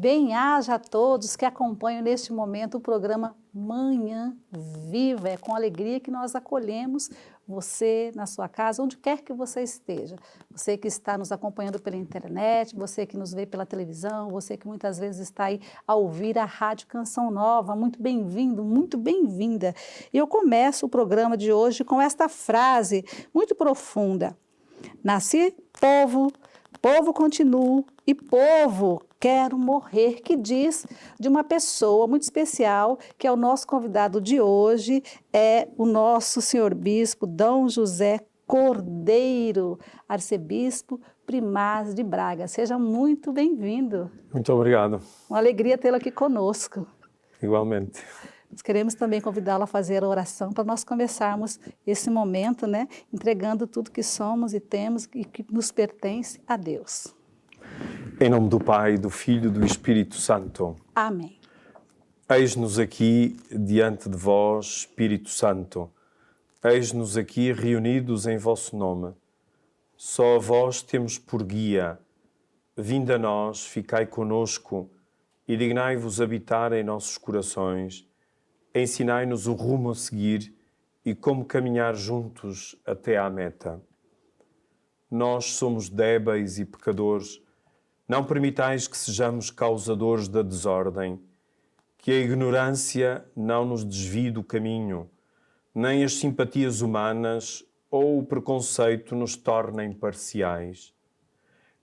Bem-aja a todos que acompanham neste momento o programa Manhã Viva. É com alegria que nós acolhemos você na sua casa, onde quer que você esteja. Você que está nos acompanhando pela internet, você que nos vê pela televisão, você que muitas vezes está aí a ouvir a Rádio Canção Nova. Muito bem-vindo, muito bem-vinda. E eu começo o programa de hoje com esta frase muito profunda. Nasci povo, povo continuo e povo quero morrer, que diz de uma pessoa muito especial, que é o nosso convidado de hoje, é o nosso senhor bispo Dom José Cordeiro, arcebispo primaz de Braga. Seja muito bem-vindo. Muito obrigado. Uma alegria tê-lo aqui conosco. Igualmente. Nós queremos também convidá-lo a fazer a oração para nós começarmos esse momento, né, entregando tudo que somos e temos e que nos pertence a Deus. Em nome do Pai, do Filho e do Espírito Santo. Amém. Eis-nos aqui diante de vós, Espírito Santo. Eis-nos aqui reunidos em vosso nome. Só a vós temos por guia. Vinde a nós, ficai conosco e dignai-vos habitar em nossos corações. Ensinai-nos o rumo a seguir e como caminhar juntos até à meta. Nós somos débeis e pecadores. Não permitais que sejamos causadores da desordem, que a ignorância não nos desvie do caminho, nem as simpatias humanas ou o preconceito nos tornem parciais.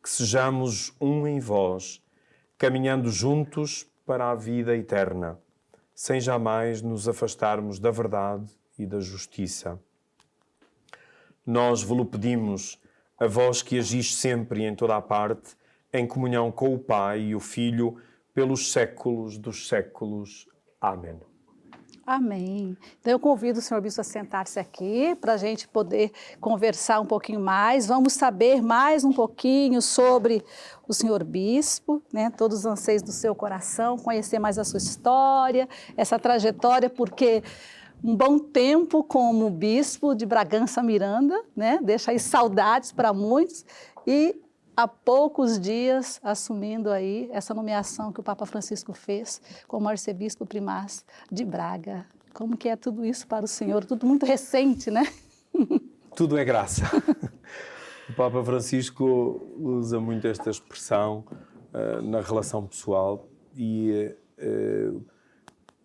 Que sejamos um em vós, caminhando juntos para a vida eterna, sem jamais nos afastarmos da verdade e da justiça. Nós vos pedimos, a vós que agis sempre e em toda a parte, em comunhão com o Pai e o Filho, pelos séculos dos séculos. Amém. Amém. Então eu convido o senhor bispo a sentar-se aqui para a gente poder conversar um pouquinho mais. Vamos saber mais um pouquinho sobre o senhor bispo, né? Todos os anseios do seu coração, conhecer mais a sua história, essa trajetória, porque um bom tempo como bispo de Bragança Miranda, né? Deixa aí saudades para muitos e há poucos dias assumindo aí essa nomeação que o Papa Francisco fez como arcebispo primaz de Braga. Como que é tudo isso para o senhor? Tudo muito recente, né? Tudo é graça. O Papa Francisco usa muito esta expressão na relação pessoal e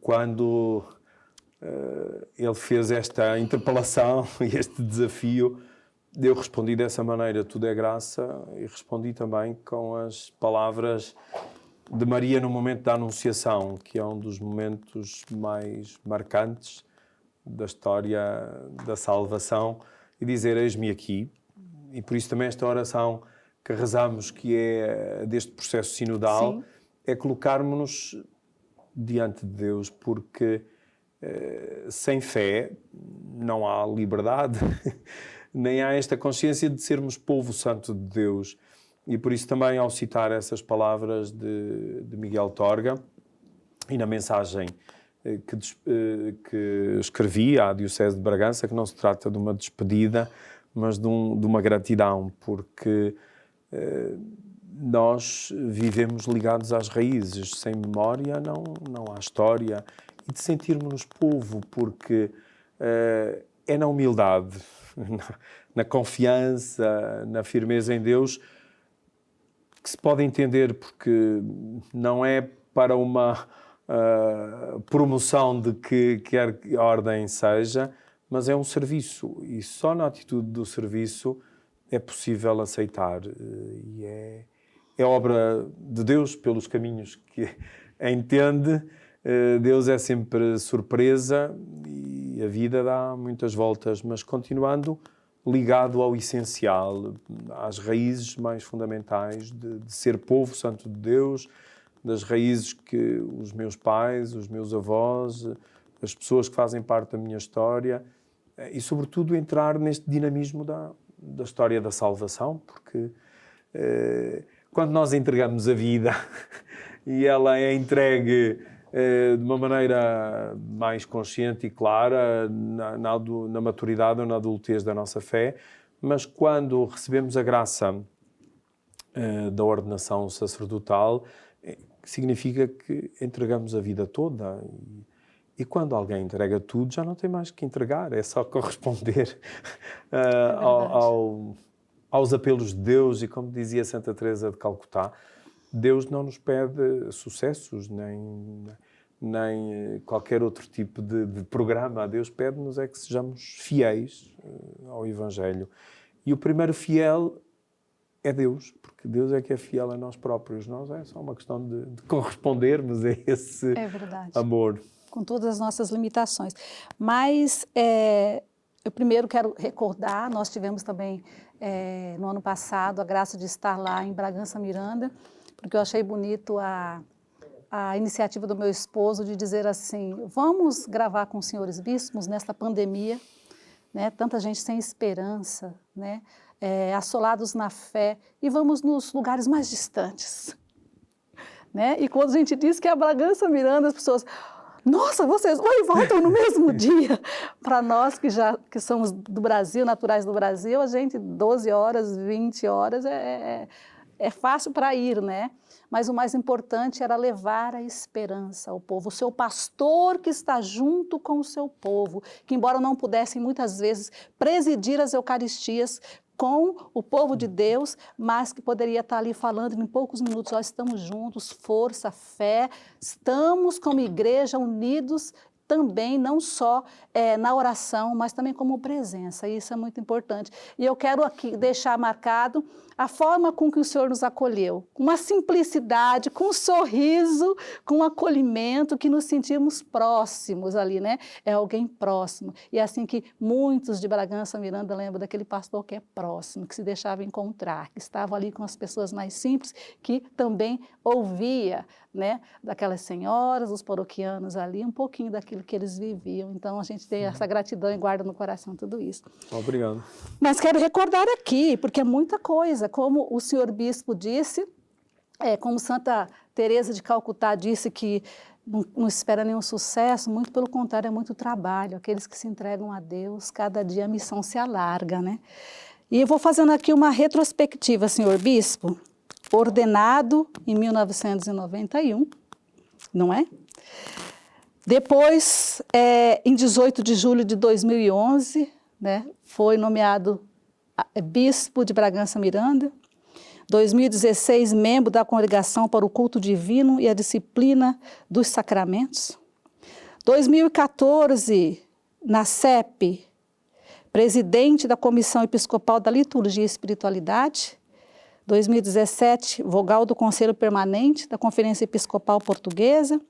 quando ele fez esta interpelação e este desafio, eu respondi dessa maneira, tudo é graça, e respondi também com as palavras de Maria no momento da Anunciação, que é um dos momentos mais marcantes da história da salvação, e dizer, eis-me aqui. E por isso também esta oração que rezamos, que é deste processo sinodal, sim, é colocarmos-nos diante de Deus, porque sem fé não há liberdade, nem há esta consciência de sermos povo santo de Deus. E por isso também, ao citar essas palavras de Miguel Torga, e na mensagem que escrevi à Diocese de Bragança, que não se trata de uma despedida, mas de uma gratidão, porque nós vivemos ligados às raízes, sem memória não há história, e de sentirmos-nos povo, porque é na humildade, na confiança, na firmeza em Deus, que se pode entender, porque não é para uma promoção de que quer que a ordem seja, mas é um serviço, e só na atitude do serviço é possível aceitar, e é obra de Deus pelos caminhos que entende. Deus é sempre surpresa e a vida dá muitas voltas, mas continuando ligado ao essencial, às raízes mais fundamentais de ser povo santo de Deus, das raízes que os meus pais, os meus avós, as pessoas que fazem parte da minha história, e sobretudo entrar neste dinamismo da história da salvação, porque quando nós entregamos a vida e ela é entregue de uma maneira mais consciente e clara na maturidade ou na adultez da nossa fé, mas quando recebemos a graça da ordenação sacerdotal, que significa que entregamos a vida toda. E quando alguém entrega tudo, já não tem mais que entregar, é só corresponder aos apelos de Deus. E como dizia Santa Teresa de Calcutá, Deus não nos pede sucessos, nem qualquer outro tipo de programa. Deus pede-nos é que sejamos fiéis ao Evangelho. E o primeiro fiel é Deus, porque Deus é que é fiel a nós próprios. Nós é só uma questão de correspondermos a esse amor. Com todas as nossas limitações. Mas eu primeiro quero recordar, nós tivemos também no ano passado a graça de estar lá em Bragança Miranda, porque eu achei bonito a iniciativa do meu esposo de dizer assim, vamos gravar com os senhores bispos nesta pandemia, né? Tanta gente sem esperança, né? Assolados na fé, e vamos nos lugares mais distantes. Né? E quando a gente diz que é a Bragança Miranda, as pessoas, nossa, vocês vão e voltam no mesmo dia. Para nós que somos do Brasil, naturais do Brasil, a gente 12 horas, 20 horas é fácil para ir, né? Mas o mais importante era levar a esperança ao povo, o seu pastor que está junto com o seu povo, que embora não pudessem muitas vezes presidir as Eucaristias com o povo de Deus, mas que poderia estar ali falando em poucos minutos, nós estamos juntos, força, fé, estamos como igreja unidos também, não só na oração, mas também como presença, isso é muito importante. E eu quero aqui deixar marcado a forma com que o Senhor nos acolheu, com uma simplicidade, com um sorriso, com um acolhimento, que nos sentimos próximos ali, né? É alguém próximo. E é assim que muitos de Bragança Miranda lembram daquele pastor que é próximo, que se deixava encontrar, que estava ali com as pessoas mais simples, que também ouvia, né, daquelas senhoras, os paroquianos ali, um pouquinho daquilo que eles viviam. Então, a gente tem essa gratidão e guarda no coração tudo isso. Obrigado. Mas quero recordar aqui, porque é muita coisa, como o senhor bispo disse, como Santa Teresa de Calcutá disse que não espera nenhum sucesso, muito pelo contrário, é muito trabalho. Aqueles que se entregam a Deus, cada dia a missão se alarga, né? E eu vou fazendo aqui uma retrospectiva, senhor bispo, ordenado em 1991, não é? Depois, em 18 de julho de 2011, né, foi nomeado bispo de Bragança Miranda. 2016, membro da Congregação para o Culto Divino e a Disciplina dos Sacramentos. 2014, na CEP, presidente da Comissão Episcopal da Liturgia e Espiritualidade. 2017, vogal do Conselho Permanente da Conferência Episcopal Portuguesa.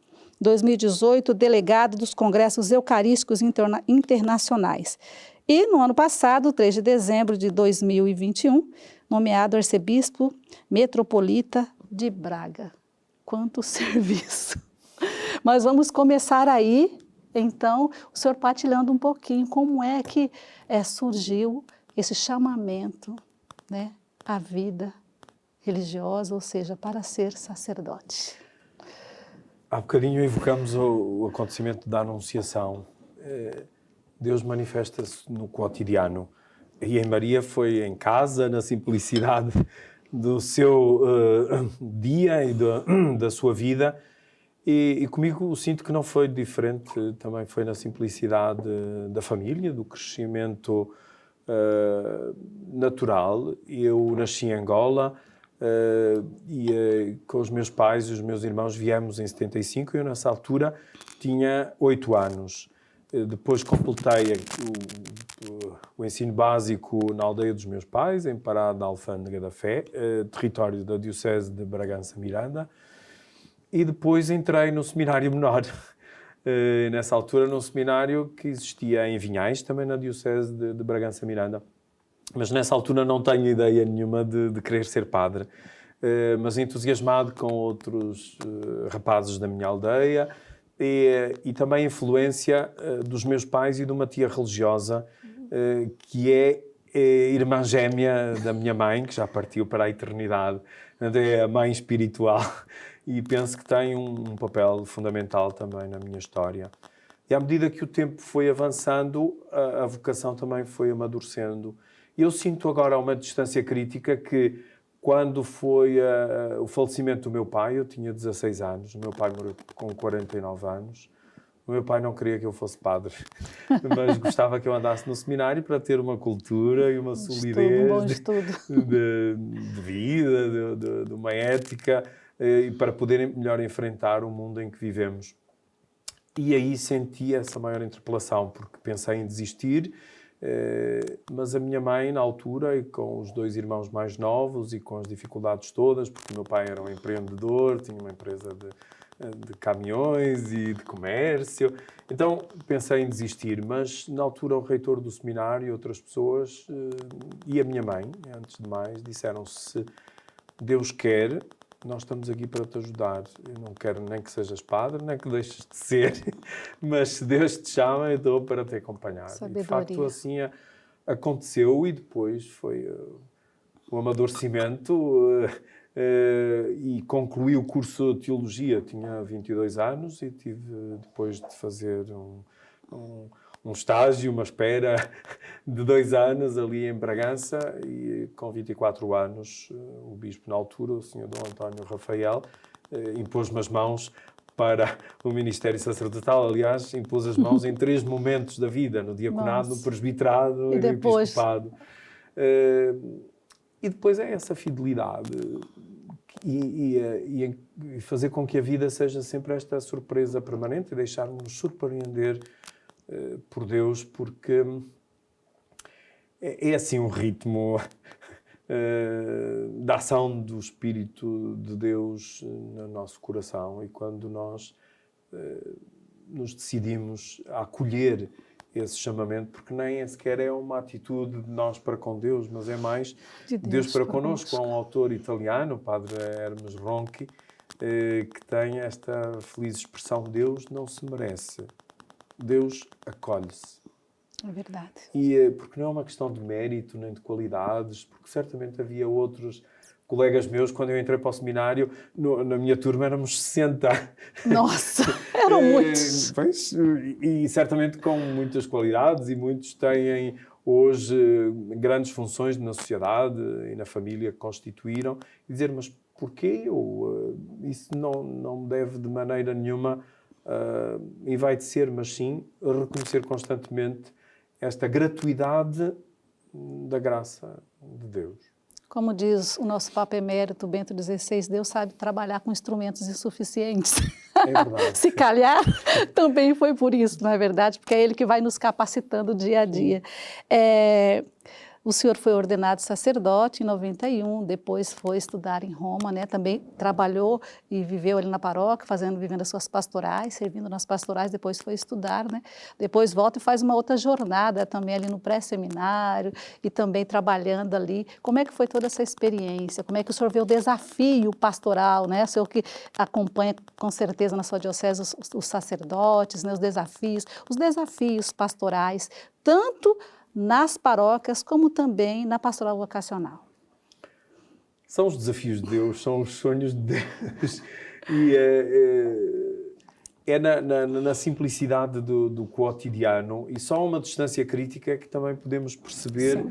2018, delegado dos Congressos Eucarísticos Internacionais. E, no ano passado, 3 de dezembro de 2021, nomeado arcebispo metropolita de Braga. Quanto serviço! Mas vamos começar aí, então, o senhor partilhando um pouquinho como é que surgiu esse chamamento, né, à vida religiosa, ou seja, para ser sacerdote. Há bocadinho evocamos o acontecimento da Anunciação. Deus manifesta-se no cotidiano. E em Maria foi em casa, na simplicidade do seu dia e da sua vida. E comigo sinto que não foi diferente, também foi na simplicidade da família, do crescimento natural. Eu nasci em Angola e com os meus pais e os meus irmãos viemos em 75 e eu nessa altura tinha 8 anos. Depois completei o ensino básico na aldeia dos meus pais, em Pará da Alfândega da Fé, território da Diocese de Bragança Miranda, e depois entrei no seminário menor, nessa altura num seminário que existia em Vinhais, também na Diocese de Bragança Miranda. Mas nessa altura não tenho ideia nenhuma de querer ser padre, mas entusiasmado com outros rapazes da minha aldeia, e também a influência dos meus pais e de uma tia religiosa que é irmã gêmea da minha mãe, que já partiu para a eternidade, é a mãe espiritual, e penso que tem um papel fundamental também na minha história. E à medida que o tempo foi avançando, a vocação também foi amadurecendo. Eu sinto agora uma distância crítica que quando foi o falecimento do meu pai, eu tinha 16 anos, o meu pai morreu com 49 anos. O meu pai não queria que eu fosse padre, mas gostava que eu andasse no seminário para ter uma cultura e uma solidez de vida, de uma ética, e para poder melhor enfrentar o mundo em que vivemos. E aí senti essa maior interpelação, porque pensei em desistir, mas a minha mãe, na altura, e com os 2 irmãos mais novos e com as dificuldades todas, porque o meu pai era um empreendedor, tinha uma empresa de caminhões e de comércio. Então pensei em desistir, mas na altura o reitor do seminário e outras pessoas e a minha mãe, antes de mais, disseram: se Deus quer, nós estamos aqui para te ajudar. Eu não quero nem que sejas padre, nem que deixes de ser, mas se Deus te chama, eu estou para te acompanhar. Sabedoria. E de facto assim aconteceu, e depois foi o amadurecimento e concluí o curso de Teologia. Tinha 22 anos e tive depois de fazer um estágio, uma espera de 2 anos ali em Bragança, e com 24 anos o bispo na altura, o Sr. Dom António Rafael, impôs-me as mãos para o ministério sacerdotal. Aliás, impôs as mãos em 3 momentos da vida: no diaconado, no presbiterado e no episcopado. E depois é essa fidelidade e fazer com que a vida seja sempre esta surpresa permanente e deixar-nos surpreender por Deus, porque é assim um ritmo da ação do Espírito de Deus no nosso coração, e quando nós nos decidimos a acolher esse chamamento, porque nem sequer é uma atitude de nós para com Deus, mas é mais de Deus para connosco. Há um autor italiano, o padre Hermes Ronchi, que tem esta feliz expressão: Deus não se merece, Deus acolhe-se. É verdade. E porque não é uma questão de mérito nem de qualidades, porque certamente havia outros colegas meus, quando eu entrei para o seminário, na minha turma éramos 60. Nossa, eram muitos. E certamente com muitas qualidades, e muitos têm hoje grandes funções na sociedade e na família que constituíram. E dizer: mas porquê eu? Isso não deve de maneira nenhuma envaidecer, mas sim reconhecer constantemente esta gratuidade da graça de Deus. Como diz o nosso Papa Emérito Bento XVI, Deus sabe trabalhar com instrumentos insuficientes. É verdade. Se calhar, também foi por isso, não é verdade? Porque é Ele que vai nos capacitando dia a dia. O senhor foi ordenado sacerdote em 91, depois foi estudar em Roma, né? Também trabalhou e viveu ali na paróquia, vivendo as suas pastorais, servindo nas pastorais, depois foi estudar, né? Depois volta e faz uma outra jornada também ali no pré-seminário e também trabalhando ali. Como é que foi toda essa experiência? Como é que o senhor vê o desafio pastoral, né? O senhor que acompanha com certeza na sua diocese os sacerdotes, né? Os desafios pastorais, tanto nas paróquias, como também na pastoral vocacional. São os desafios de Deus, são os sonhos de Deus. E é na simplicidade do cotidiano, e só a uma distância crítica é que também podemos perceber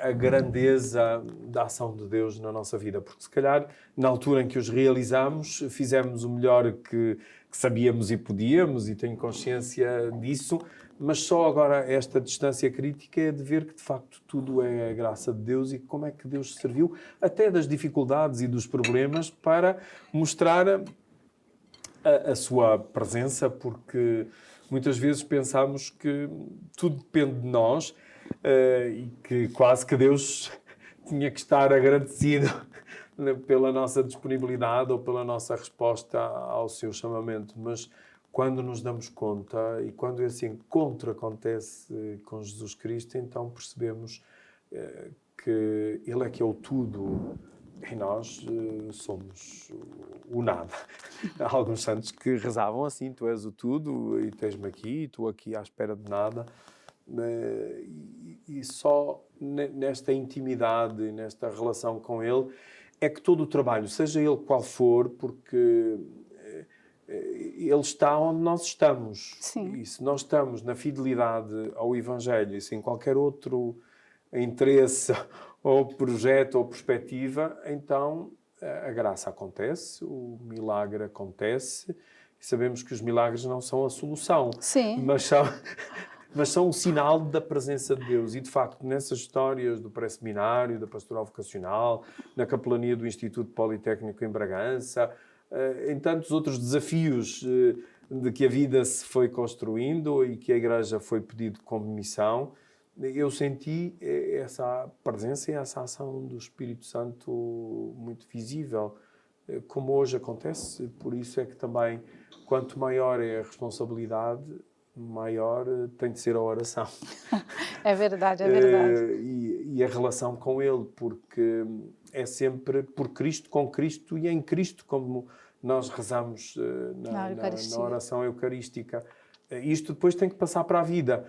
a grandeza da ação de Deus na nossa vida. Porque se calhar, na altura em que os realizamos, fizemos o melhor que sabíamos e podíamos, e tenho consciência disso, mas só agora esta distância crítica é de ver que de facto tudo é a graça de Deus, e como é que Deus serviu até das dificuldades e dos problemas para mostrar a sua presença, porque muitas vezes pensamos que tudo depende de nós e que quase que Deus tinha que estar agradecido pela nossa disponibilidade ou pela nossa resposta ao seu chamamento. Mas quando nos damos conta e quando esse encontro acontece com Jesus Cristo, então percebemos que Ele é que é o tudo e nós somos o nada. Há alguns santos que rezavam assim: tu és o tudo e tens-me aqui, estou aqui à espera de nada. E só nesta intimidade, nesta relação com Ele, é que todo o trabalho, seja ele qual for, porque Ele está onde nós estamos. Sim. E se nós estamos na fidelidade ao Evangelho, e sem qualquer outro interesse ou projeto ou perspectiva, então a graça acontece, o milagre acontece, e sabemos que os milagres não são a solução, Sim. mas são um sinal da presença de Deus. E, de facto, nessas histórias do pré-seminário, da pastoral vocacional, na capelania do Instituto Politécnico em Bragança, em tantos outros desafios de que a vida se foi construindo e que a Igreja foi pedido como missão, eu senti essa presença e essa ação do Espírito Santo muito visível, como hoje acontece. Por isso é que também, quanto maior é a responsabilidade, maior tem de ser a oração. É verdade, é verdade. E a relação com Ele, porque é sempre por Cristo, com Cristo e em Cristo, como nós rezamos na oração eucarística. Isto depois tem que passar para a vida.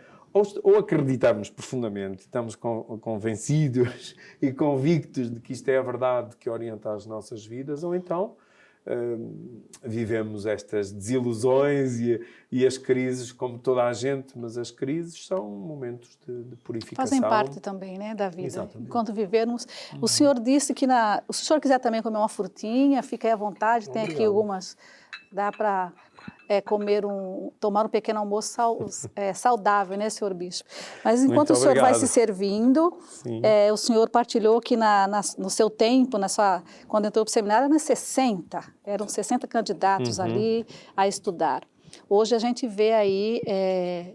Ou acreditamos profundamente, estamos convencidos e convictos de que isto é a verdade que orienta as nossas vidas, ou então vivemos estas desilusões e as crises, como toda a gente, mas as crises são momentos de purificação. Fazem parte também, né, da vida. Exatamente. Enquanto vivermos. O senhor disse que, se o senhor quiser também comer uma frutinha, fique aí à vontade, tem aqui algumas, dá para tomar um pequeno almoço saudável, né, senhor bispo? Mas enquanto o senhor vai se servindo, o senhor partilhou que no seu tempo, quando entrou para o seminário, eram 60 candidatos ali a estudar. Hoje a gente vê aí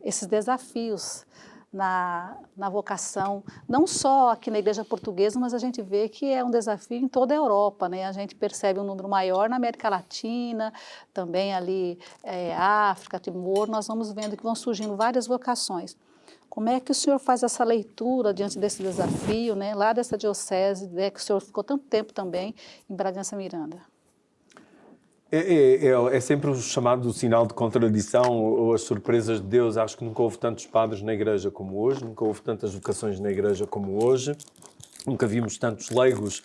esses desafios na vocação, não só aqui na Igreja Portuguesa, mas a gente vê que é um desafio em toda a Europa, né? A gente percebe um número maior na América Latina, também ali África, Timor, nós vamos vendo que vão surgindo várias vocações. Como é que o senhor faz essa leitura diante desse desafio, né? Lá dessa diocese, que o senhor ficou tanto tempo também em Bragança Miranda? É sempre o chamado sinal de contradição ou as surpresas de Deus. Acho que nunca houve tantos padres na Igreja como hoje, nunca houve tantas vocações na Igreja como hoje, nunca vimos tantos leigos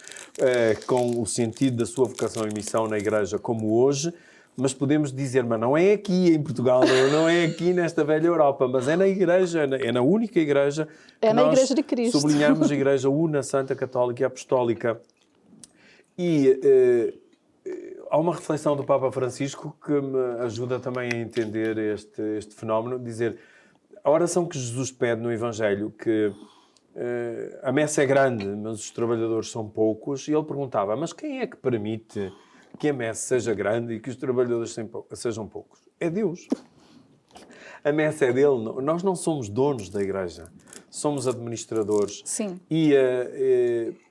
com o sentido da sua vocação e missão na Igreja como hoje, mas podemos dizer, mas não é aqui em Portugal, não é aqui nesta velha Europa, mas é na Igreja, é na única Igreja que na nós Igreja de Cristo. Sublinhamos a Igreja Una, Santa, Católica e Apostólica. E há uma reflexão do Papa Francisco que me ajuda também a entender este fenómeno, dizer, a oração que Jesus pede no Evangelho, que a messe é grande, mas os trabalhadores são poucos, e ele perguntava, mas quem é que permite que a messe seja grande e que os trabalhadores sejam poucos? É Deus. A messe é dele, nós não somos donos da Igreja, somos administradores. Sim. E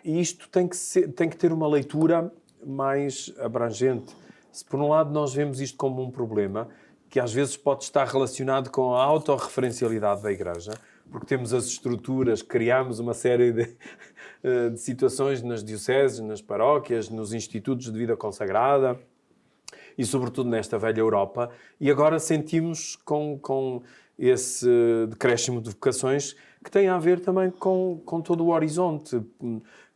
isto tem que ter uma leitura mais abrangente. Se por um lado nós vemos isto como um problema, que às vezes pode estar relacionado com a autorreferencialidade da Igreja, porque temos as estruturas, criamos uma série de situações nas dioceses, nas paróquias, nos institutos de vida consagrada e sobretudo nesta velha Europa, e agora sentimos com esse decréscimo de vocações que tem a ver também com todo o horizonte,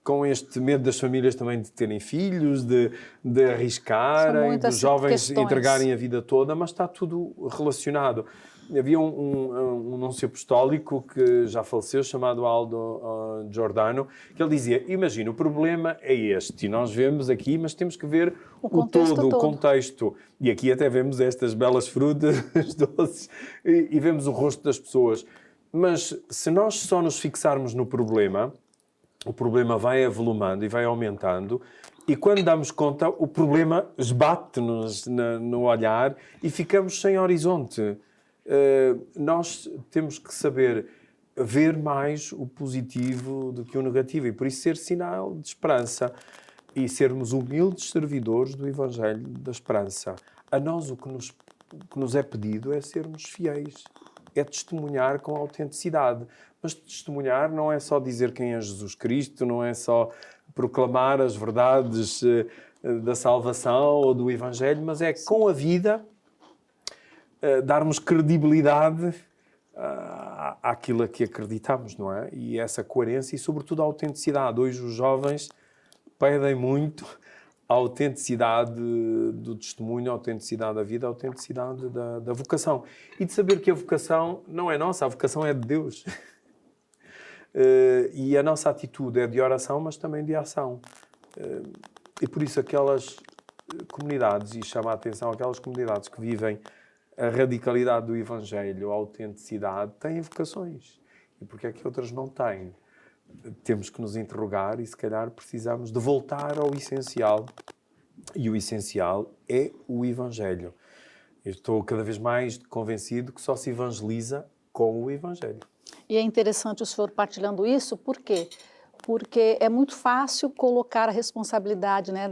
com este medo das famílias também de terem filhos, de arriscarem, dos jovens entregarem a vida toda, mas está tudo relacionado. Havia um núncio apostólico que já faleceu, chamado Aldo Giordano, que ele dizia, imagina, o problema é este, e nós vemos aqui, mas temos que ver o contexto. E aqui até vemos estas belas frutas doces e vemos o rosto das pessoas. Mas se nós só nos fixarmos no problema, o problema vai avolumando e vai aumentando, e quando damos conta, o problema esbate-nos no olhar e ficamos sem horizonte. Nós temos que saber ver mais o positivo do que o negativo e por isso ser sinal de esperança e sermos humildes servidores do Evangelho da Esperança. A nós o que nos é pedido é sermos fiéis, é testemunhar com autenticidade. Mas testemunhar não é só dizer quem é Jesus Cristo, não é só proclamar as verdades da salvação ou do Evangelho, mas é com a vida darmos credibilidade àquilo a que acreditamos, não é? E essa coerência e, sobretudo, a autenticidade. Hoje os jovens pedem muito a autenticidade do testemunho, a autenticidade da vida, a autenticidade da vocação. E de saber que a vocação não é nossa, a vocação é de Deus. E a nossa atitude é de oração, mas também de ação. E por isso aquelas comunidades, e chama a atenção aquelas comunidades que vivem a radicalidade do Evangelho, a autenticidade, têm vocações. E porque é que outras não têm? Temos que nos interrogar e, se calhar, precisamos de voltar ao essencial. E o essencial é o Evangelho. Eu estou cada vez mais convencido que só se evangeliza com o Evangelho. E é interessante o senhor partilhando isso, por quê? Porque é muito fácil colocar a responsabilidade, né,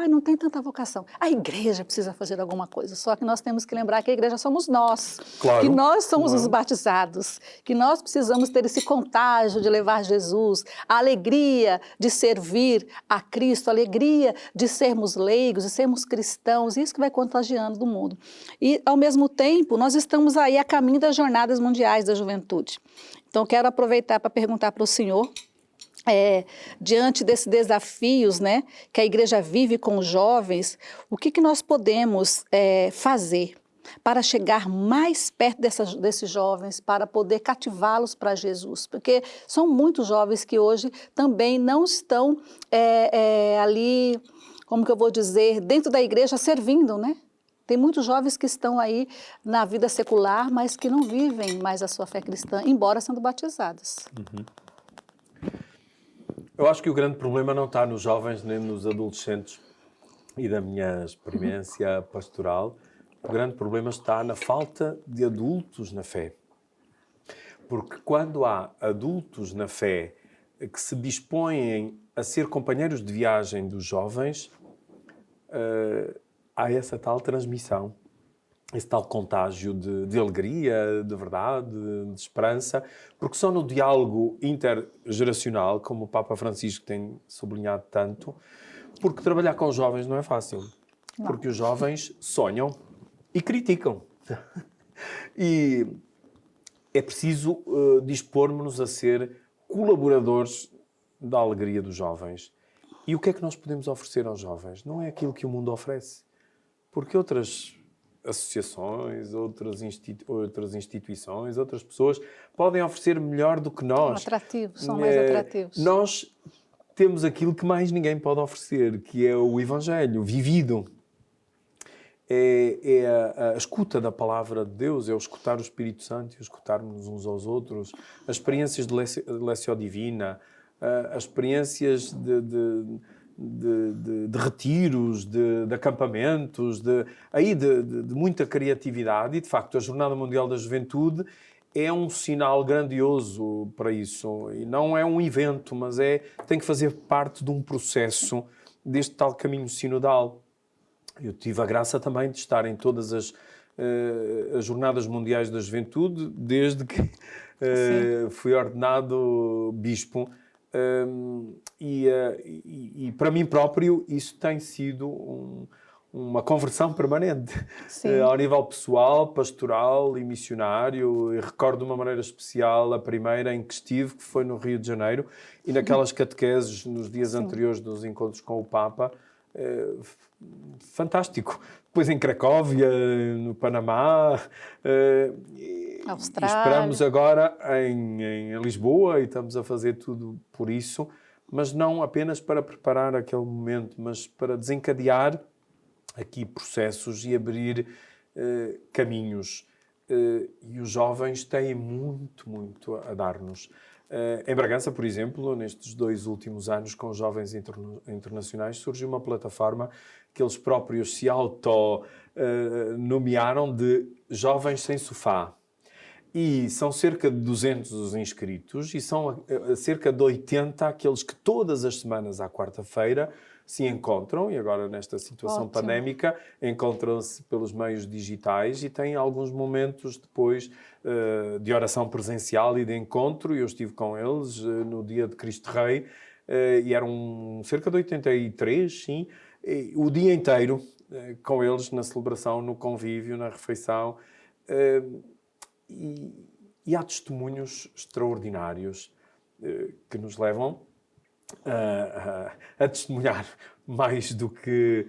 não tem tanta vocação. A igreja precisa fazer alguma coisa, só que nós temos que lembrar que a igreja somos nós, Claro, que nós somos claro. os batizados, que nós precisamos ter esse contágio de levar Jesus, a alegria de servir a Cristo, a alegria de sermos leigos, de sermos cristãos, isso que vai contagiando do mundo. E, ao mesmo tempo, nós estamos aí a caminho das Jornadas Mundiais da Juventude. Então, quero aproveitar para perguntar para o senhor, diante desses desafios, né, que a igreja vive com os jovens, o que nós podemos fazer para chegar mais perto desses jovens, para poder cativá-los para Jesus? Porque são muitos jovens que hoje também não estão ali, como que eu vou dizer, dentro da igreja servindo, né? Tem muitos jovens que estão aí na vida secular, mas que não vivem mais a sua fé cristã, embora sendo batizados. Eu acho que o grande problema não está nos jovens nem nos adolescentes, e da minha experiência pastoral, o grande problema está na falta de adultos na fé. Porque quando há adultos na fé que se dispõem a ser companheiros de viagem dos jovens, há essa tal transmissão, esse tal contágio de alegria, de verdade, de esperança, porque só no diálogo intergeracional, como o Papa Francisco tem sublinhado tanto, porque trabalhar com os jovens não é fácil. Não. Porque os jovens sonham e criticam. E é preciso dispormos-nos a ser colaboradores da alegria dos jovens. E o que é que nós podemos oferecer aos jovens? Não é aquilo que o mundo oferece. Porque outras associações, outras instituições, outras pessoas podem oferecer melhor do que nós. Atrativos, são mais atrativos. Nós temos aquilo que mais ninguém pode oferecer, que é o Evangelho vivido. É a escuta da palavra de Deus, é o escutar o Espírito Santo e o escutarmos uns aos outros, as experiências de Lécio Divina, as experiências de retiros, de acampamentos, de muita criatividade. E, de facto, a Jornada Mundial da Juventude é um sinal grandioso para isso. E não é um evento, mas tem que fazer parte de um processo deste tal caminho sinodal. Eu tive a graça também de estar em todas as Jornadas Mundiais da Juventude, desde que fui ordenado bispo. E para mim próprio isso tem sido uma conversão permanente ao nível pessoal, pastoral e missionário. Eu recordo de uma maneira especial a primeira em que estive, que foi no Rio de Janeiro, e naquelas catequeses nos dias anteriores dos encontros com o Papa. Fantástico. Depois em Cracóvia, no Panamá, Austrália. Esperamos agora em Lisboa, e estamos a fazer tudo por isso, mas não apenas para preparar aquele momento, mas para desencadear aqui processos e abrir caminhos. E os jovens têm muito, muito a dar-nos. Em Bragança, por exemplo, nestes 2 últimos anos, com os jovens internacionais, surgiu uma plataforma que eles próprios se auto-nomearam de Jovens Sem Sofá. E são cerca de 200 os inscritos, e são cerca de 80 aqueles que todas as semanas, à quarta-feira, se encontram, e agora nesta situação pandémica, encontram-se pelos meios digitais e têm alguns momentos depois de oração presencial e de encontro. Eu estive com eles no dia de Cristo Rei, e eram cerca de 83, sim, o dia inteiro com eles na celebração, no convívio, na refeição. E há testemunhos extraordinários que nos levam a testemunhar mais do que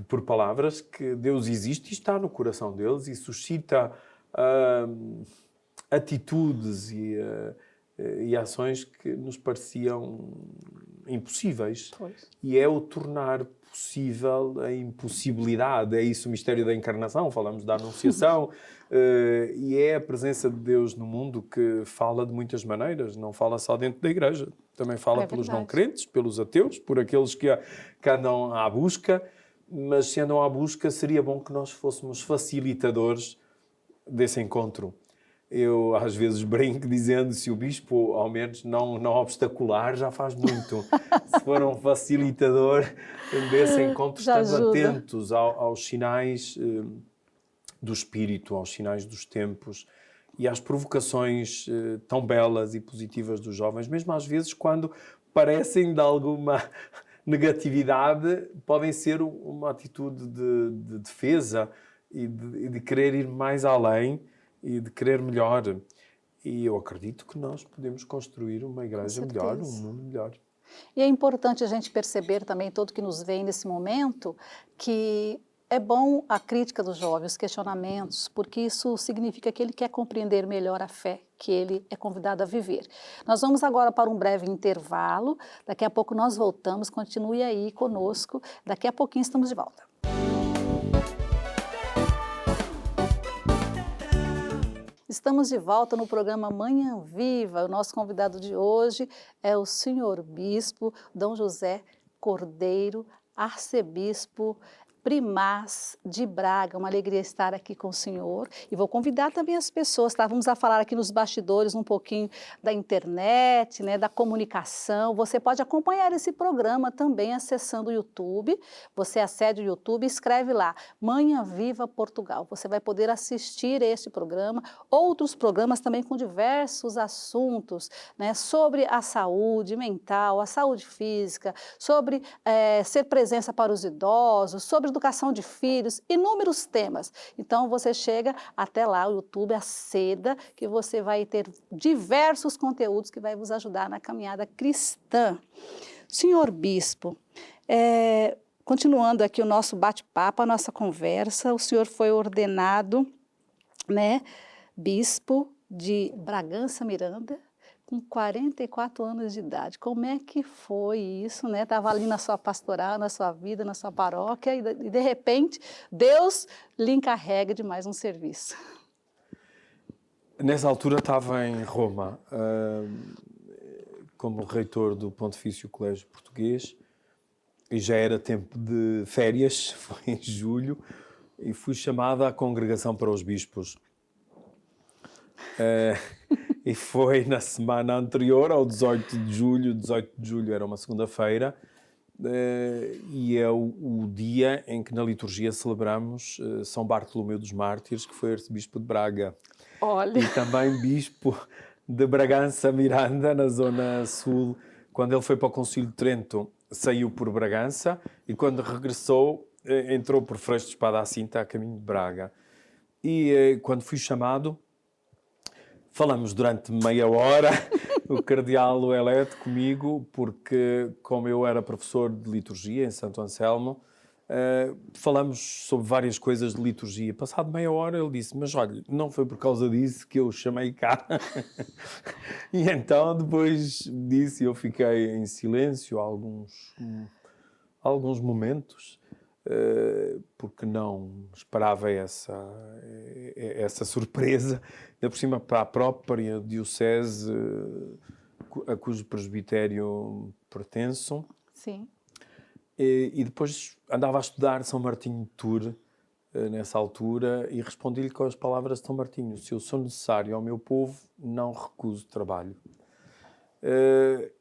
por palavras, que Deus existe e está no coração deles, e suscita atitudes e ações que nos pareciam impossíveis. Pois. E é o tornar possível a impossibilidade. É isso o mistério da encarnação, falamos da Anunciação, e é a presença de Deus no mundo que fala de muitas maneiras, não fala só dentro da igreja, também fala pelos não crentes, pelos ateus, por aqueles que andam à busca, mas se andam à busca seria bom que nós fôssemos facilitadores desse encontro. Eu às vezes brinco dizendo, se o bispo ao menos não obstacular, já faz muito. Se for um facilitador desse encontro, estando atentos aos sinais do Espírito, aos sinais dos tempos e às provocações tão belas e positivas dos jovens, mesmo às vezes quando parecem de alguma negatividade, podem ser uma atitude de defesa e de querer ir mais além e de querer melhor. E eu acredito que nós podemos construir uma igreja melhor, um mundo melhor. E é importante a gente perceber também, todo que nos vem nesse momento, que é bom a crítica dos jovens, os questionamentos, porque isso significa que ele quer compreender melhor a fé que ele é convidado a viver. Nós vamos agora para um breve intervalo, daqui a pouco nós voltamos, continue aí conosco, daqui a pouquinho estamos de volta. Estamos de volta no programa Manhã Viva. O nosso convidado de hoje é o senhor bispo Dom José Cordeiro, arcebispo primaz de Braga. Uma alegria estar aqui com o senhor. E vou convidar também as pessoas, estávamos a falar aqui nos bastidores um pouquinho da internet, né, da comunicação. Você pode acompanhar esse programa também acessando o YouTube. Você acede o YouTube e escreve lá, Manhã Viva Portugal. Você vai poder assistir este programa, outros programas também com diversos assuntos, né, sobre a saúde mental, a saúde física, sobre ser presença para os idosos, sobre educação de filhos, inúmeros temas. Então você chega até lá, o YouTube, aceda, que você vai ter diversos conteúdos que vai vos ajudar na caminhada cristã. Senhor bispo, continuando aqui o nosso bate-papo, a nossa conversa, o senhor foi ordenado, né, bispo de Bragança Miranda, com 44 anos de idade. Como é que foi isso, né? Estava ali na sua pastoral, na sua vida, na sua paróquia, e de repente Deus lhe encarrega de mais um serviço. Nessa altura estava em Roma, como reitor do Pontifício Colégio Português, e já era tempo de férias, foi em julho, e fui chamado à congregação para os bispos. E foi na semana anterior, ao 18 de julho. 18 de julho era uma segunda-feira, e é o dia em que na liturgia celebramos São Bartolomeu dos Mártires, que foi arcebispo de Braga. Olha. E também bispo de Bragança Miranda, na zona sul. Quando ele foi para o Concílio de Trento, saiu por Bragança, e quando regressou, entrou por Freixo de Espada à Cinta, a caminho de Braga. E quando fui chamado, falamos durante meia hora, o cardeal Eleto comigo, porque como eu era professor de liturgia em Santo Anselmo, falamos sobre várias coisas de liturgia. Passado meia hora ele disse, mas olha, não foi por causa disso que eu o chamei cá. E então depois disso eu fiquei em silêncio alguns momentos, porque não esperava essa surpresa, ainda por cima para a própria diocese a cujo presbitério pertenço. Sim. E depois andava a estudar São Martinho de Tours, nessa altura, e respondi-lhe com as palavras de São Martinho, se eu sou necessário ao meu povo, não recuso trabalho.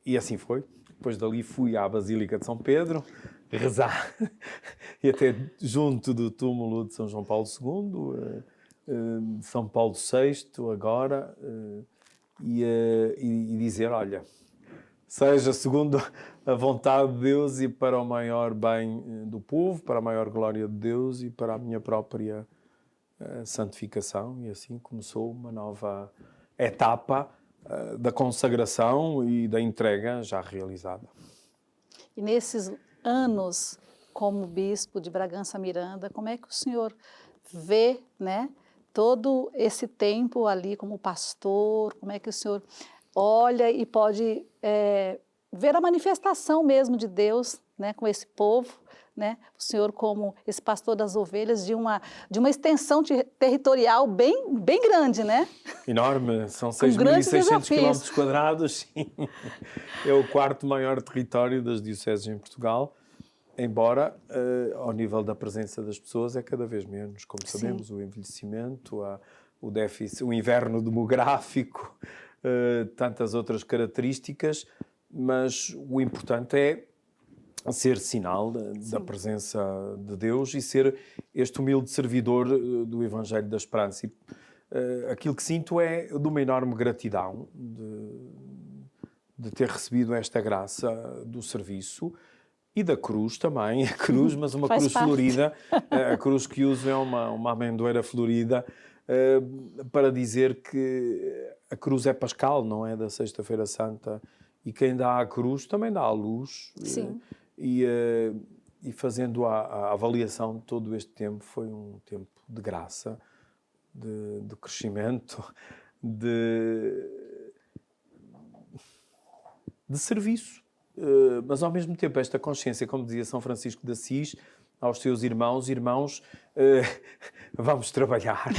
E assim foi. Depois dali fui à Basílica de São Pedro, rezar, e até junto do túmulo de São João Paulo II, de São Paulo VI agora, e dizer, olha, seja segundo a vontade de Deus e para o maior bem do povo, para a maior glória de Deus e para a minha própria santificação. E assim começou uma nova etapa da consagração e da entrega já realizada. E nesses anos como bispo de Bragança Miranda, como é que o senhor vê, né, todo esse tempo ali como pastor, como é que o senhor olha e pode ver a manifestação mesmo de Deus, né, com esse povo, né? O Senhor como esse pastor das ovelhas de uma extensão territorial bem grande, né? Enorme, são Com grandes 6.600 desafios. quilómetros quadrados, sim. É o quarto maior território das dioceses em Portugal, embora ao nível da presença das pessoas é cada vez menos, como sabemos, o envelhecimento, o déficit, o inverno demográfico, tantas outras características, mas o importante é ser sinal da presença de Deus e ser este humilde servidor do Evangelho da Esperança. E, aquilo que sinto é de uma enorme gratidão de ter recebido esta graça do serviço e da cruz também, a cruz, mas uma Faz cruz parte. florida. A cruz que uso é uma amendoeira florida para dizer que a cruz é pascal, não é da Sexta-feira Santa, e quem dá a cruz também dá a luz. Sim. E fazendo a avaliação de todo este tempo, foi um tempo de graça, de crescimento, de serviço. Mas ao mesmo tempo esta consciência, como dizia São Francisco de Assis, aos seus irmãos, vamos trabalhar,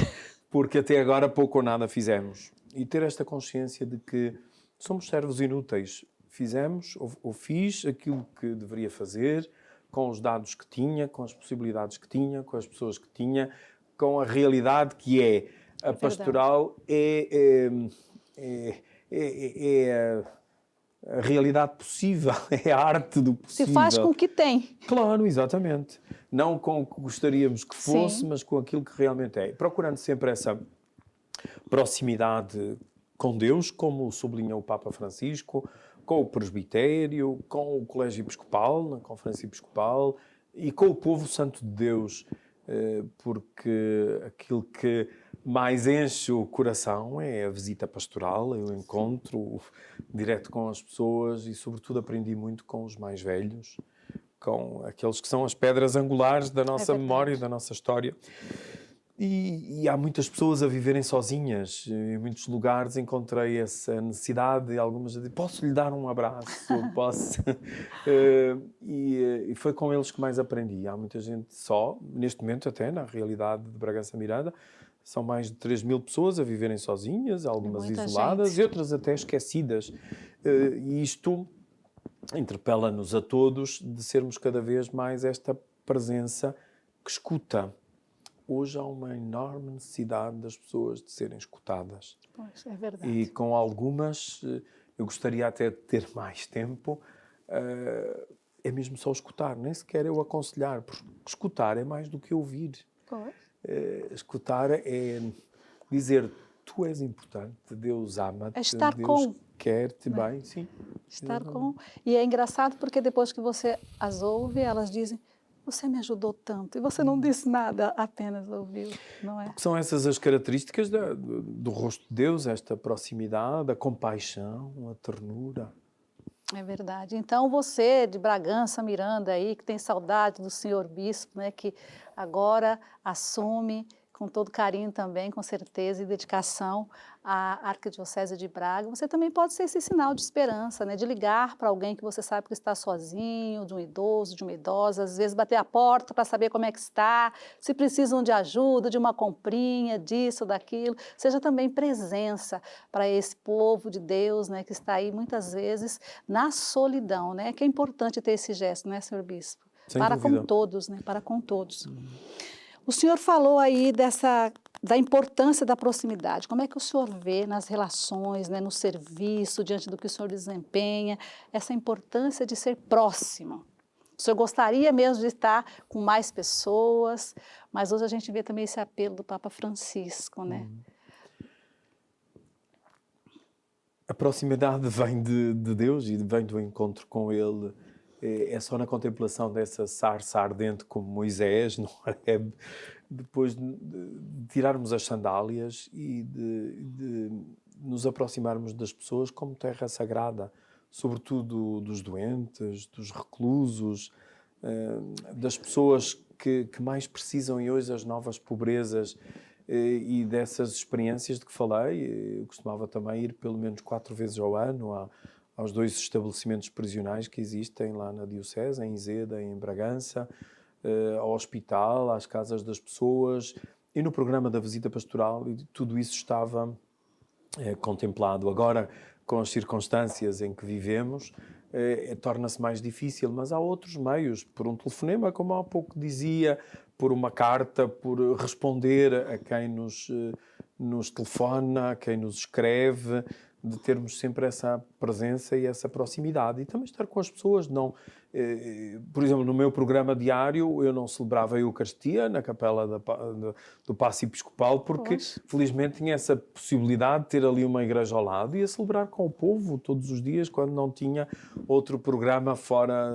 porque até agora pouco ou nada fizemos. E ter esta consciência de que somos servos inúteis. Fizemos ou fiz aquilo que deveria fazer, com os dados que tinha, com as possibilidades que tinha, com as pessoas que tinha, com a realidade que é. A pastoral é a realidade possível, é a arte do possível. Se faz com o que tem. Claro, exatamente. Não com o que gostaríamos que fosse, mas com aquilo que realmente é. Procurando sempre essa proximidade com Deus, como sublinha o Papa Francisco, com o presbitério, com o colégio episcopal, na conferência episcopal, e com o povo santo de Deus, porque aquilo que mais enche o coração é a visita pastoral, é o encontro direto com as pessoas e, sobretudo, aprendi muito com os mais velhos, com aqueles que são as pedras angulares da nossa memória, da nossa história. E há muitas pessoas a viverem sozinhas. Em muitos lugares encontrei essa necessidade de algumas de posso lhe dar um abraço, posso... e foi com eles que mais aprendi. Há muita gente só, neste momento até, na realidade de Bragança Miranda, são mais de 3.000 pessoas a viverem sozinhas, algumas isoladas e outras até esquecidas. E isto interpela-nos a todos de sermos cada vez mais esta presença que escuta. Hoje há uma enorme necessidade das pessoas de serem escutadas. Pois, é verdade. E com algumas, eu gostaria até de ter mais tempo, é mesmo só escutar, nem sequer eu aconselhar, porque escutar é mais do que ouvir. Pois. Escutar é dizer, tu és importante, Deus ama-te, É estar Deus com. quer-te bem, sim. Estar com. E é engraçado porque depois que você as ouve, elas dizem, você me ajudou tanto. E você não disse nada, apenas ouviu, não é? Porque são essas as características do rosto de Deus, esta proximidade, a compaixão, a ternura. É verdade. Então você de Bragança, Miranda aí, que tem saudade do senhor bispo, né, que agora assume com todo carinho também, com certeza e dedicação à Arquidiocese de Braga, você também pode ser esse sinal de esperança, né, de ligar para alguém que você sabe que está sozinho, de um idoso, de uma idosa, às vezes bater a porta para saber como é que está, se precisam de ajuda, de uma comprinha, disso, daquilo, seja também presença para esse povo de Deus, né, que está aí muitas vezes na solidão, né, que é importante ter esse gesto, né, senhor bispo? Sem para dúvida. com todos, né, para com todos. O senhor falou aí da importância da proximidade. Como é que o senhor vê nas relações, né, no serviço, diante do que o senhor desempenha, essa importância de ser próximo? O senhor gostaria mesmo de estar com mais pessoas, mas hoje a gente vê também esse apelo do Papa Francisco, né? A proximidade vem de Deus e vem do encontro com Ele. É só na contemplação dessa sarça ardente como Moisés, no Horebe, depois de tirarmos as sandálias e de nos aproximarmos das pessoas como terra sagrada, sobretudo dos doentes, dos reclusos, das pessoas que mais precisam e hoje as novas pobrezas e dessas experiências de que falei. Eu costumava também ir pelo menos 4 vezes ao ano aos 2 estabelecimentos prisionais que existem lá na Diocese, em Iseda e em Bragança, ao hospital, às casas das pessoas e no programa da visita pastoral, e tudo isso estava contemplado. Agora, com as circunstâncias em que vivemos, torna-se mais difícil, mas há outros meios, por um telefonema, como há pouco dizia, por uma carta, por responder a quem nos telefona, a quem nos escreve, de termos sempre essa presença e essa proximidade. E também estar com as pessoas. Não, por exemplo, no meu programa diário, eu não celebrava a Eucaristia na capela do Paço Episcopal, porque felizmente tinha essa possibilidade de ter ali uma igreja ao lado e a celebrar com o povo todos os dias, quando não tinha outro programa fora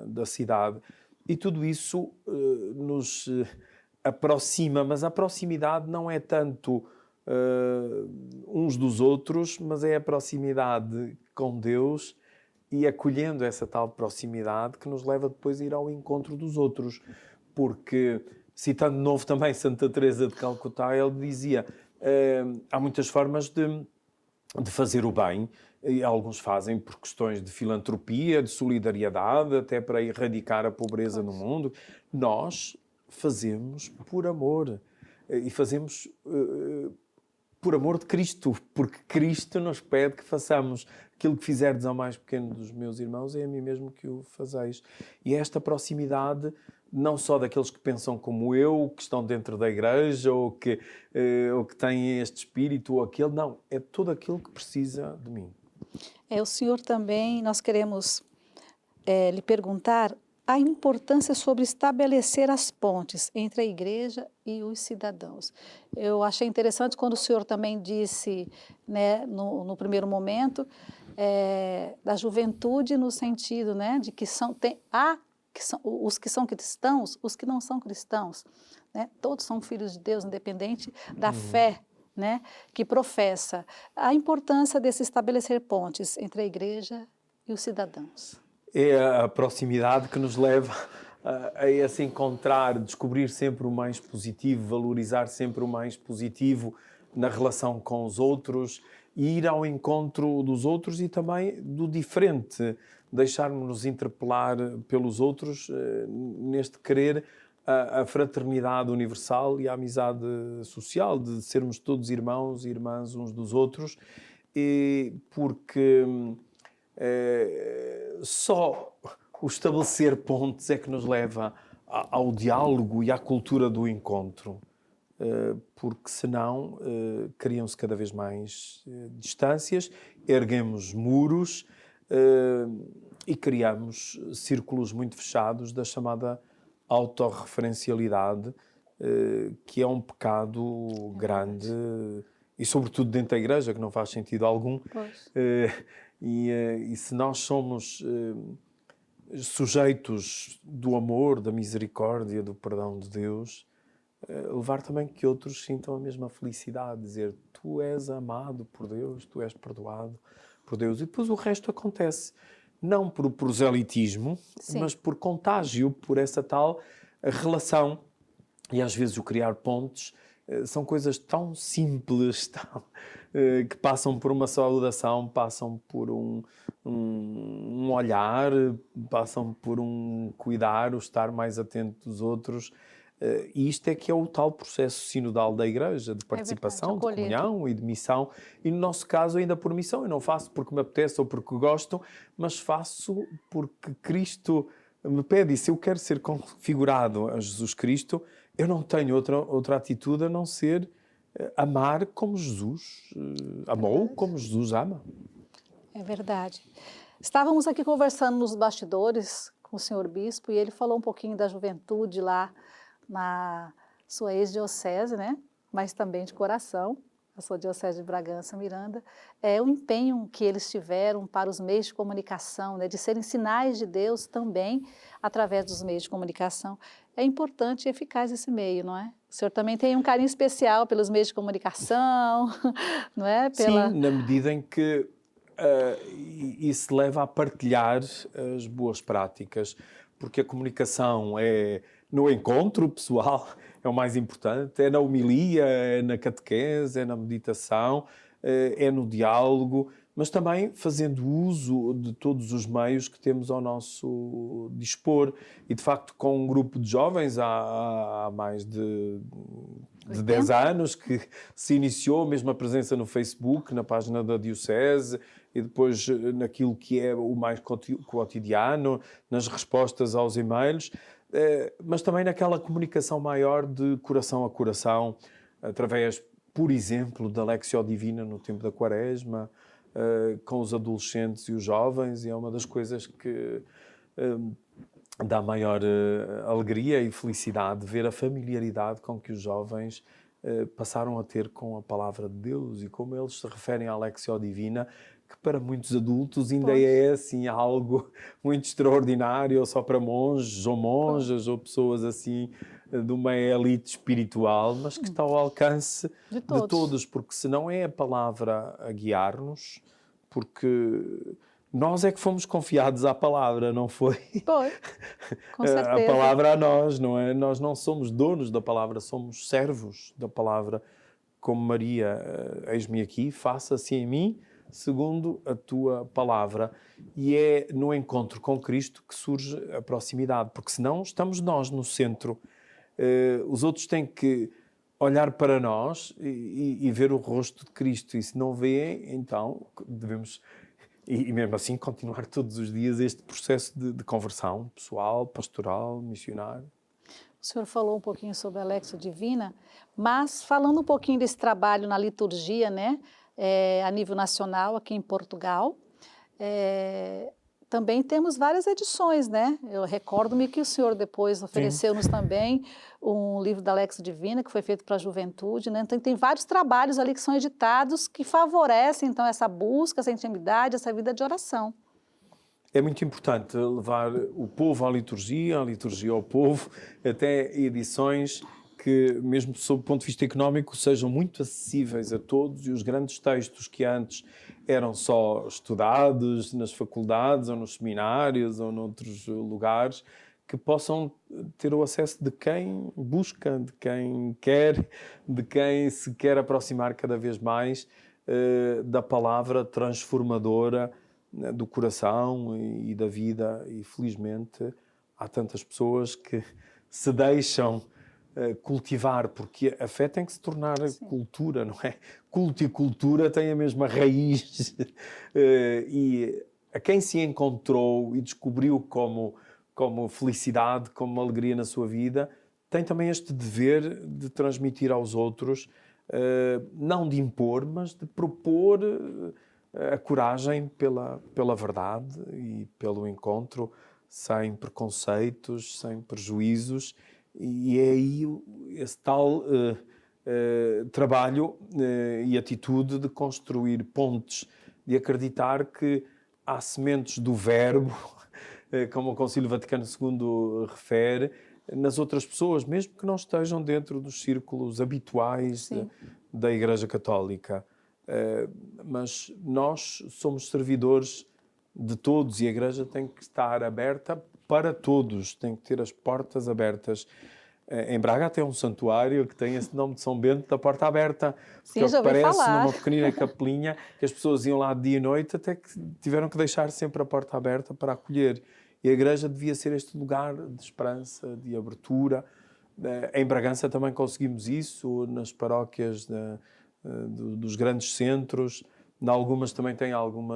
da cidade. E tudo isso nos aproxima, mas a proximidade não é tanto uns dos outros, mas é a proximidade com Deus e acolhendo essa tal proximidade que nos leva depois a ir ao encontro dos outros. Porque, citando de novo também Santa Teresa de Calcutá, ele dizia, há muitas formas de fazer o bem, e alguns fazem por questões de filantropia, de solidariedade, até para erradicar a pobreza no mundo. Nós fazemos por amor, e fazemos por amor de Cristo, porque Cristo nos pede que façamos aquilo que fizerdes ao mais pequeno dos meus irmãos, é a mim mesmo que o fazeis. E esta proximidade, não só daqueles que pensam como eu, que estão dentro da igreja, ou que têm este espírito ou aquele, não, é todo aquele que precisa de mim. O senhor também, nós queremos lhe perguntar a importância sobre estabelecer as pontes entre a igreja e os cidadãos. Eu achei interessante quando o senhor também disse, né, no primeiro momento, da juventude no sentido, né, de que são os que são cristãos, os que não são cristãos, né, todos são filhos de Deus, independente da fé, né, que professa. A importância desse estabelecer pontes entre a igreja e os cidadãos. É a proximidade que nos leva a esse encontrar, descobrir sempre o mais positivo, valorizar sempre o mais positivo na relação com os outros, e ir ao encontro dos outros e também do diferente, deixarmos-nos interpelar pelos outros neste querer a fraternidade universal e a amizade social, de sermos todos irmãos e irmãs uns dos outros, porque só o estabelecer pontes é que nos leva ao diálogo e à cultura do encontro, porque senão criam-se cada vez mais distâncias, erguemos muros e criamos círculos muito fechados da chamada autorreferencialidade, que é um pecado grande e sobretudo dentro da igreja, que não faz sentido algum. E se nós somos sujeitos do amor, da misericórdia, do perdão de Deus, levar também que outros sintam a mesma felicidade, dizer, tu és amado por Deus, tu és perdoado por Deus. E depois o resto acontece, não por proselitismo, mas por contágio, por essa tal relação. E às vezes o criar pontes são coisas tão simples, que passam por uma saudação, passam por um olhar, passam por um cuidar, o estar mais atento dos outros. E isto é que é o tal processo sinodal da Igreja, de participação, de comunhão e de missão. E no nosso caso ainda por missão. Eu não faço porque me apetece ou porque gosto, mas faço porque Cristo me pede. E se eu quero ser configurado a Jesus Cristo, eu não tenho outra atitude a não ser amar como Jesus amou, como Jesus ama. É verdade. Estávamos aqui conversando nos bastidores com o senhor bispo e ele falou um pouquinho da juventude lá na sua ex-diocese, né? Mas também de coração, a sua diocese de Bragança, Miranda. O empenho que eles tiveram para os meios de comunicação, né? De serem sinais de Deus também através dos meios de comunicação. É importante e eficaz esse meio, não é? O senhor também tem um carinho especial pelos meios de comunicação, não é? Sim, na medida em que isso leva a partilhar as boas práticas, porque a comunicação é no encontro pessoal, é o mais importante, é na homilia, é na catequese, é na meditação, é no diálogo, mas também fazendo uso de todos os meios que temos ao nosso dispor. E, de facto, com um grupo de jovens há mais de 10 anos que se iniciou, mesmo a presença no Facebook, na página da Diocese, e depois naquilo que é o mais cotidiano, nas respostas aos e-mails, mas também naquela comunicação maior de coração a coração, através, por exemplo, da Lectio Divina no tempo da Quaresma, com os adolescentes e os jovens, e é uma das coisas que dá maior alegria e felicidade ver a familiaridade com que os jovens passaram a ter com a palavra de Deus e como eles se referem à Lectio Divina, que para muitos adultos ainda é assim algo muito extraordinário, ou só para monges ou monjas ou pessoas assim de uma elite espiritual, mas que está ao alcance de todos, porque senão é a palavra a guiar-nos, porque nós é que fomos confiados à palavra, não foi? Com certeza. A palavra a nós, não é? Nós não somos donos da palavra, somos servos da palavra, como Maria, eis-me aqui, faça-se em mim segundo a tua palavra. E é no encontro com Cristo que surge a proximidade, porque senão estamos nós no centro. Os outros têm que olhar para nós e ver o rosto de Cristo. E se não veem, então devemos, e mesmo assim, continuar todos os dias este processo de conversão pessoal, pastoral, missionário. O senhor falou um pouquinho sobre a Lectio Divina, mas falando um pouquinho desse trabalho na liturgia, né, a nível nacional, aqui em Portugal, também temos várias edições, né? Eu recordo-me que o senhor depois ofereceu-nos também um livro da Lectio Divina, que foi feito para a juventude, né? Então tem vários trabalhos ali que são editados que favorecem, então, essa busca, essa intimidade, essa vida de oração. É muito importante levar o povo à liturgia ao povo, até edições que, mesmo sob o ponto de vista económico, sejam muito acessíveis a todos, e os grandes textos que antes eram só estudados nas faculdades ou nos seminários ou noutros lugares, que possam ter o acesso de quem busca, de quem quer, de quem se quer aproximar cada vez mais da palavra transformadora do coração e da vida. E felizmente há tantas pessoas que se deixam cultivar, porque a fé tem que se tornar cultura, não é? Culto e cultura têm a mesma raiz. E a quem se encontrou e descobriu como felicidade, como alegria na sua vida, tem também este dever de transmitir aos outros, não de impor, mas de propor a coragem pela verdade e pelo encontro, sem preconceitos, sem prejuízos. E é aí esse tal trabalho e atitude de construir pontes, de acreditar que há sementes do verbo, como o Concílio Vaticano II refere, nas outras pessoas, mesmo que não estejam dentro dos círculos habituais da Igreja Católica. Mas nós somos servidores de todos e a Igreja tem que estar aberta para todos, tem que ter as portas abertas. Em Braga tem um santuário que tem esse nome de São Bento da Porta Aberta, Sim, que aparece falar. numa pequenina capelinha que as pessoas iam lá de dia e noite, até que tiveram que deixar sempre a porta aberta para acolher. E a Igreja devia ser este lugar de esperança, de abertura. Em Bragança também conseguimos isso, nas paróquias dos grandes centros. Em algumas também tem algum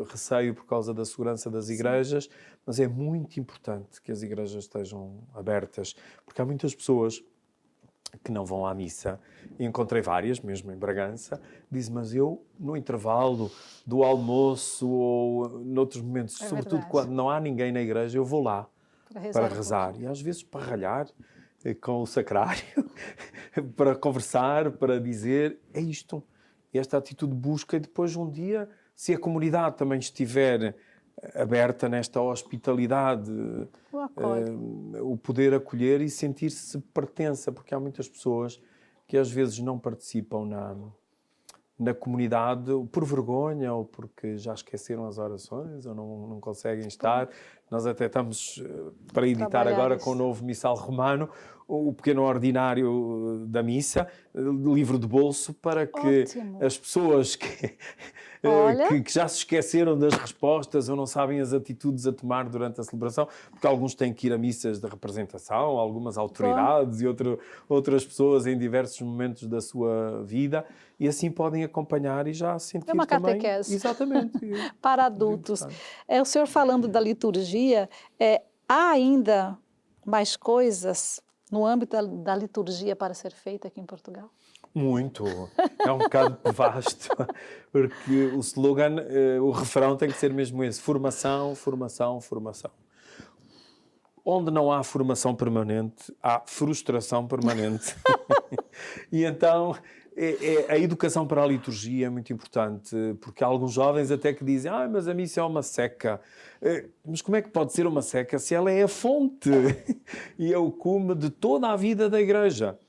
receio por causa da segurança das igrejas, mas é muito importante que as igrejas estejam abertas, porque há muitas pessoas que não vão à missa. Encontrei várias, mesmo em Bragança, dizem, mas eu, no intervalo do almoço ou noutros momentos, sobretudo quando não há ninguém na igreja, eu vou lá para rezar. E às vezes para ralhar com o sacrário, para conversar, para dizer, é isto. Esta atitude busca, e depois um dia, se a comunidade também estiver aberta nesta hospitalidade, o poder acolher e sentir-se pertença, porque há muitas pessoas que às vezes não participam na comunidade por vergonha ou porque já esqueceram as orações ou não conseguem estar, Nós até estamos para editar agora com o novo Missal Romano, o pequeno ordinário da missa, livro de bolso, para que as pessoas que já se esqueceram das respostas ou não sabem as atitudes a tomar durante a celebração, porque alguns têm que ir a missas de representação, algumas autoridades e outras pessoas em diversos momentos da sua vida, e assim podem acompanhar e já sentir também... É uma catequese. Exatamente. Para adultos. O senhor falando da liturgia, há ainda mais coisas no âmbito da liturgia para ser feita aqui em Portugal? Muito. É um bocado vasto, porque o slogan, o refrão tem que ser mesmo esse: formação, formação, formação. Onde não há formação permanente, há frustração permanente. E então, a educação para a liturgia é muito importante, porque há alguns jovens até que dizem: mas a missa é uma seca. Mas como é que pode ser uma seca se ela é a fonte e é o cume de toda a vida da Igreja?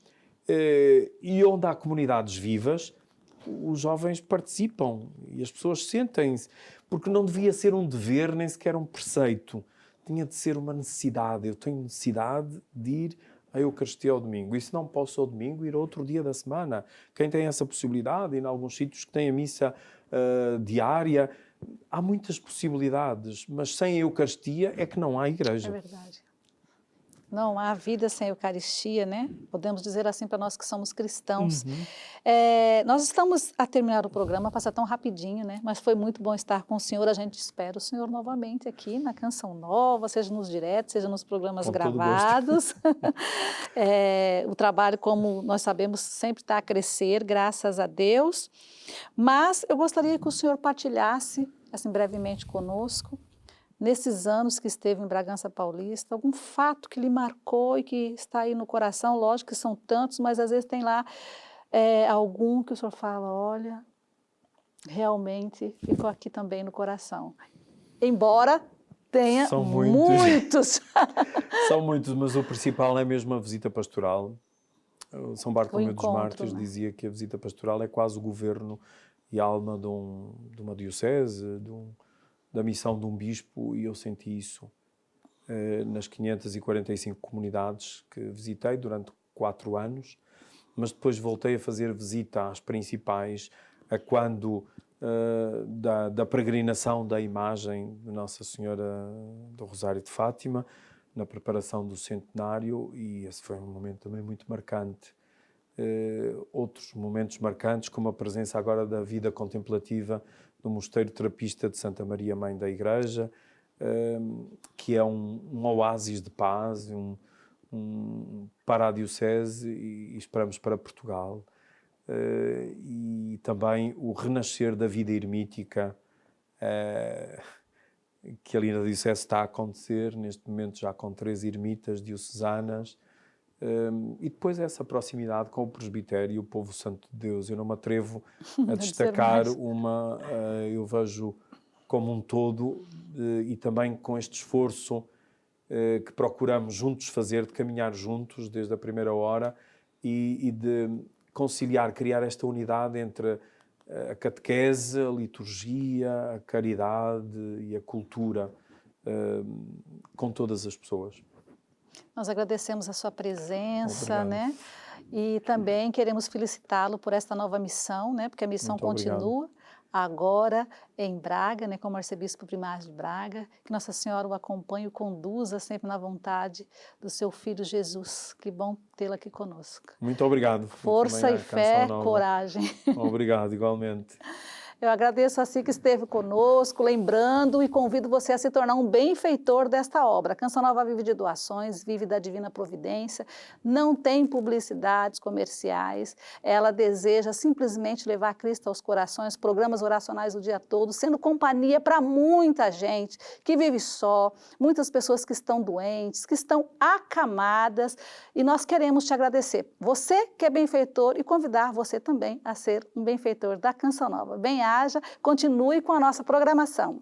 E onde há comunidades vivas, os jovens participam e as pessoas sentem-se, porque não devia ser um dever, nem sequer um preceito. Tinha de ser uma necessidade. Eu tenho necessidade de ir à Eucaristia ao domingo. E se não posso ao domingo, ir a outro dia da semana. Quem tem essa possibilidade, e em alguns sítios que têm a missa diária, há muitas possibilidades, mas sem a Eucaristia é que não há igreja. É verdade. Não há vida sem Eucaristia, né? Podemos dizer assim para nós que somos cristãos. Nós estamos a terminar o programa, passa tão rapidinho, né? Mas foi muito bom estar com o senhor. A gente espera o senhor novamente aqui na Canção Nova, seja nos diretos, seja nos programas gravados. O trabalho, como nós sabemos, sempre está a crescer, graças a Deus. Mas eu gostaria que o senhor partilhasse, assim, brevemente conosco, nesses anos que esteve em Bragança Paulista, algum fato que lhe marcou e que está aí no coração. Lógico que são tantos, mas às vezes tem lá algum que o senhor fala: olha, realmente ficou aqui também no coração. Embora tenha muitos. São muitos, mas o principal é mesmo a visita pastoral. São Bartolomeu dos Mártires dizia que a visita pastoral é quase o governo e a alma de uma diocese, da missão de um bispo, e eu senti isso nas 545 comunidades que visitei durante 4 anos, mas depois voltei a fazer visita às principais, a quando da peregrinação da imagem de Nossa Senhora do Rosário de Fátima, na preparação do centenário, e esse foi um momento também muito marcante. Outros momentos marcantes, como a presença agora da vida contemplativa do Mosteiro Terapista de Santa Maria, Mãe da Igreja, que é um oásis de paz, para a Diocese e esperamos para Portugal. E também o renascer da vida ermítica, que ali na Diocese está a acontecer, neste momento já com 3 ermitas diocesanas, e depois essa proximidade com o presbitério e o povo santo de Deus. Eu não me atrevo a destacar uma, eu vejo como um todo, e também com este esforço que procuramos juntos fazer, de caminhar juntos desde a primeira hora e de conciliar, criar esta unidade entre a catequese, a liturgia, a caridade e a cultura com todas as pessoas. Nós agradecemos a sua presença, né? E também queremos felicitá-lo por esta nova missão, né? Porque a missão continua agora em Braga, né? Como arcebispo primário de Braga. Que Nossa Senhora o acompanhe e o conduza sempre na vontade do seu Filho Jesus. Que bom tê-lo aqui conosco. Muito obrigado. Força e fé, coragem. Obrigado, igualmente. Eu agradeço a si que esteve conosco, lembrando, e convido você a se tornar um benfeitor desta obra. A Canção Nova vive de doações, vive da divina providência, não tem publicidades comerciais, ela deseja simplesmente levar Cristo aos corações, programas oracionais o dia todo, sendo companhia para muita gente que vive só, muitas pessoas que estão doentes, que estão acamadas, e nós queremos te agradecer. Você que é benfeitor, e convidar você também a ser um benfeitor da Canção Nova. Bem-aja, continue com a nossa programação.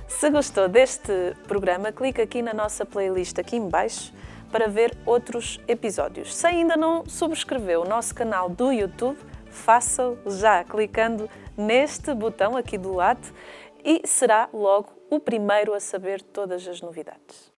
Se gostou deste programa, clique aqui na nossa playlist aqui em baixo para ver outros episódios. Se ainda não subscreveu o nosso canal do YouTube, faça-o já clicando neste botão aqui do lado e será logo o primeiro a saber todas as novidades.